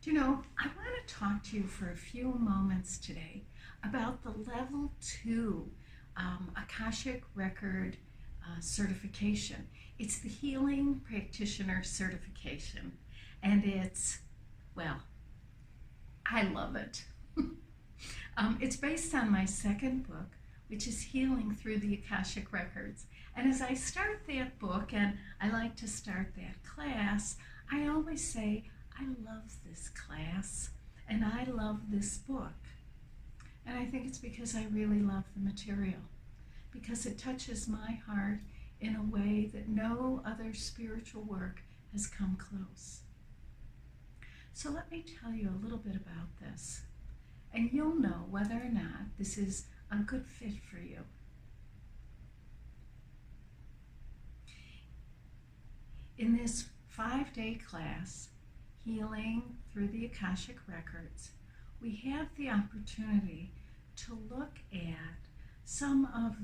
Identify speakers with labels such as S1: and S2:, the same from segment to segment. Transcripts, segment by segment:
S1: You know, I want to talk to you for a few moments today about the Level 2 Akashic Record certification. It's the Healing Practitioner certification, and it's, well, I love it. It's based on my second book, which is Healing Through the Akashic Records. And as I start that book, and I like to start that class, I always say, I love this class, and I love this book. And I think it's because I really love the material, because it touches my heart in a way that no other spiritual work has come close. So let me tell you a little bit about this, and you'll know whether or not this is a good fit for you. In this 5-day class, Healing Through the Akashic Records, we have the opportunity to look at some of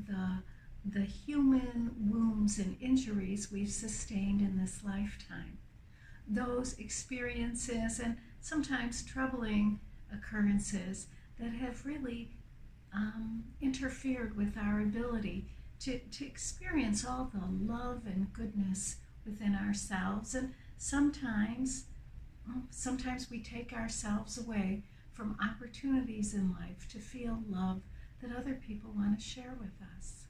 S1: the human wounds and injuries we've sustained in this lifetime. Those experiences and sometimes troubling occurrences that have really interfered with our ability to experience all the love and goodness within ourselves. And sometimes we take ourselves away from opportunities in life to feel love that other people want to share with us.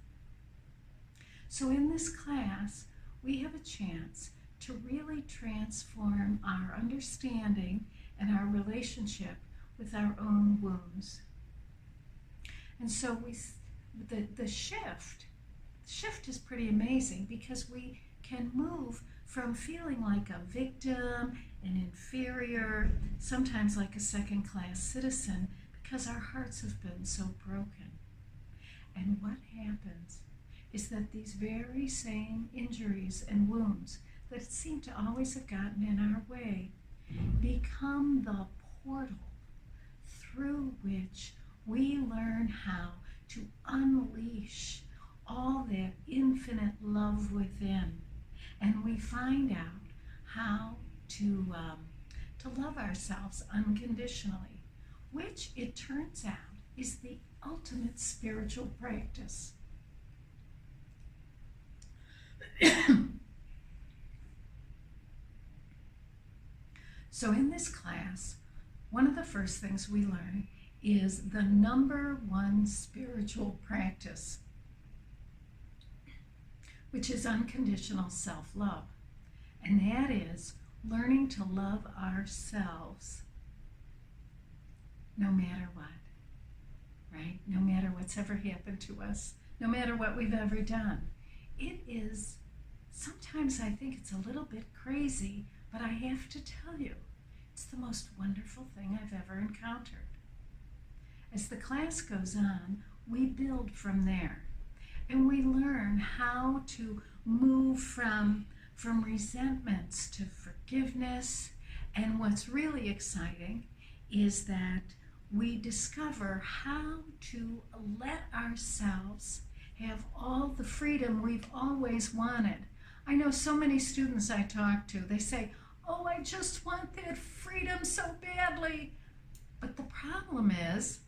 S1: So in this class, we have a chance to really transform our understanding and our relationship with our own wounds. And so the shift is pretty amazing, because we can move from feeling like a victim, an inferior, sometimes like a second-class citizen, because our hearts have been so broken. And what happens is that these very same injuries and wounds that seem to always have gotten in our way become the portal through which we learn how to unleash all that infinite love within. And we find out how to love ourselves unconditionally, which it turns out is the ultimate spiritual practice. So in this class, one of the first things we learn is the number one spiritual practice, which is unconditional self-love. And that is learning to love ourselves no matter what, right? No matter what's ever happened to us, no matter what we've ever done. It is, sometimes I think it's a little bit crazy, but I have to tell you, it's the most wonderful thing I've ever encountered. As the class goes on, we build from there. And we learn how to move from resentments to forgiveness. And what's really exciting is that we discover how to let ourselves have all the freedom we've always wanted. I know so many students I talk to, they say, oh, I just want that freedom so badly. But the problem is,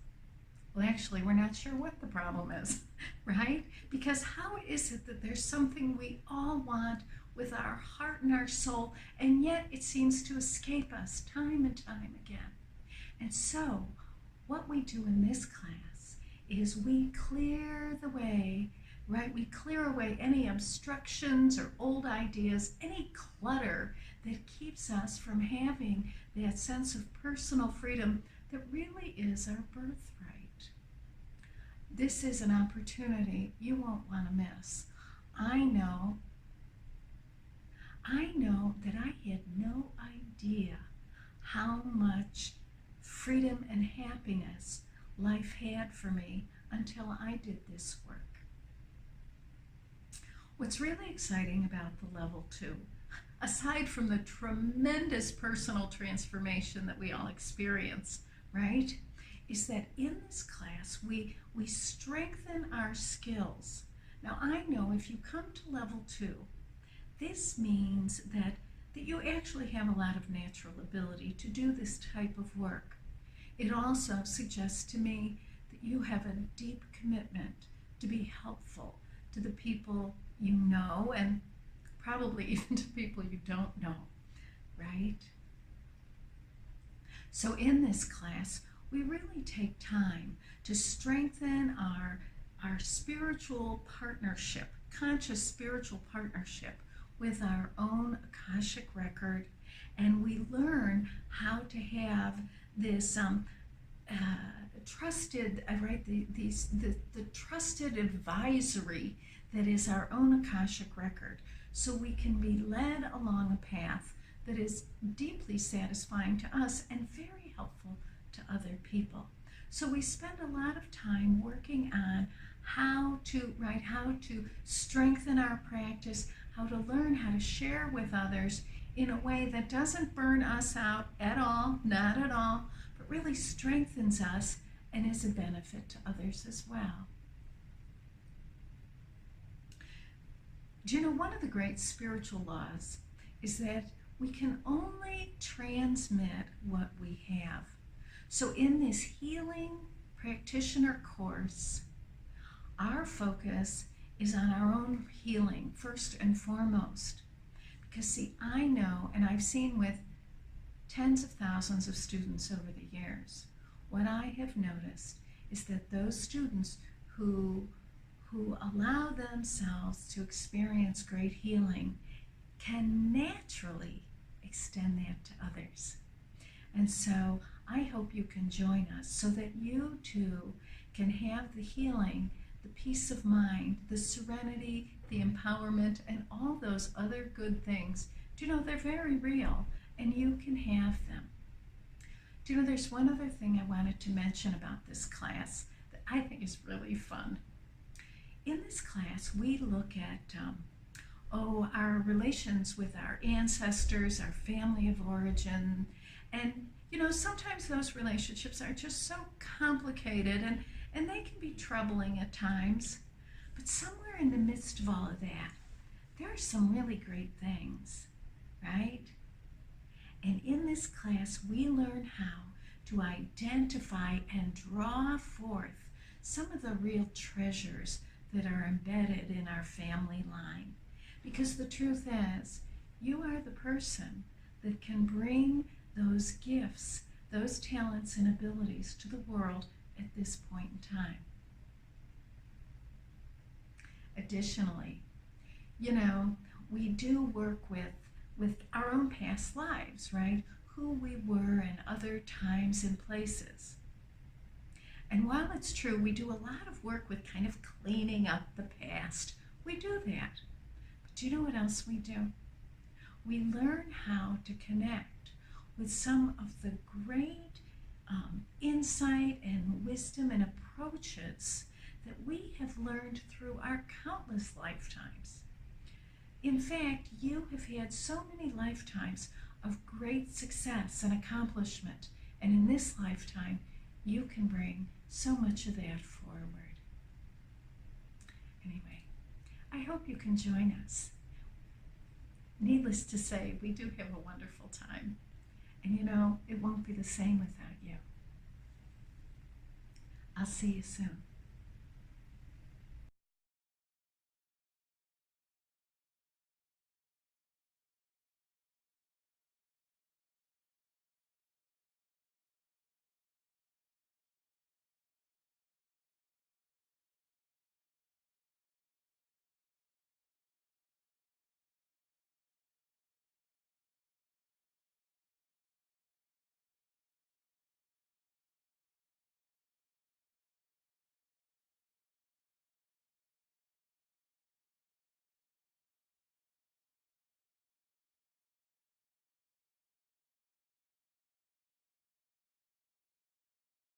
S1: well, actually, we're not sure what the problem is, right? Because how is it that there's something we all want with our heart and our soul, and yet it seems to escape us time and time again? And so, what we do in this class is we clear the way, right? We clear away any obstructions or old ideas, any clutter that keeps us from having that sense of personal freedom that really is our birthright. This is an opportunity you won't want to miss. I know that I had no idea how much freedom and happiness life had for me until I did this work. What's really exciting about the Level 2, aside from the tremendous personal transformation that we all experience, right, is that in this class we strengthen our skills. Now I know if you come to Level 2, this means that that you actually have a lot of natural ability to do this type of work. It also suggests to me that you have a deep commitment to be helpful to the people you know and probably even to people you don't know, right? So in this class, we really take time to strengthen our spiritual partnership, conscious spiritual partnership with our own Akashic record, and we learn how to have this trusted, the trusted advisory that is our own Akashic record, so we can be led along a path that is deeply satisfying to us and very helpful to other people. So we spend a lot of time working on how to strengthen our practice, how to learn how to share with others in a way that doesn't burn us out at all, not at all, but really strengthens us and is a benefit to others as well. Do you know, one of the great spiritual laws is that we can only transmit what we have. So in this healing practitioner course, our focus is on our own healing first and foremost. Because see, I know, and I've seen with tens of thousands of students over the years, what I have noticed is that those students who allow themselves to experience great healing can naturally extend that to others. And so I hope you can join us so that you too can have the healing, the peace of mind, the serenity, the empowerment, and all those other good things. Do you know, they're very real, and you can have them. Do you know, there's one other thing I wanted to mention about this class that I think is really fun. In this class, we look at our relations with our ancestors, our family of origin, and you know, sometimes those relationships are just so complicated and they can be troubling at times. But somewhere in the midst of all of that, there are some really great things, right? And in this class, we learn how to identify and draw forth some of the real treasures that are embedded in our family line. Because the truth is, you are the person that can bring those gifts, those talents and abilities to the world at this point in time. Additionally, you know, we do work with our own past lives, right? Who we were in other times and places. And while it's true, we do a lot of work with kind of cleaning up the past. We do that. But do you know what else we do? We learn how to connect with some of the great insight and wisdom and approaches that we have learned through our countless lifetimes. In fact, you have had so many lifetimes of great success and accomplishment, and in this lifetime, you can bring so much of that forward. Anyway, I hope you can join us. Needless to say, we do have a wonderful time. And you know, it won't be the same without you. I'll see you soon.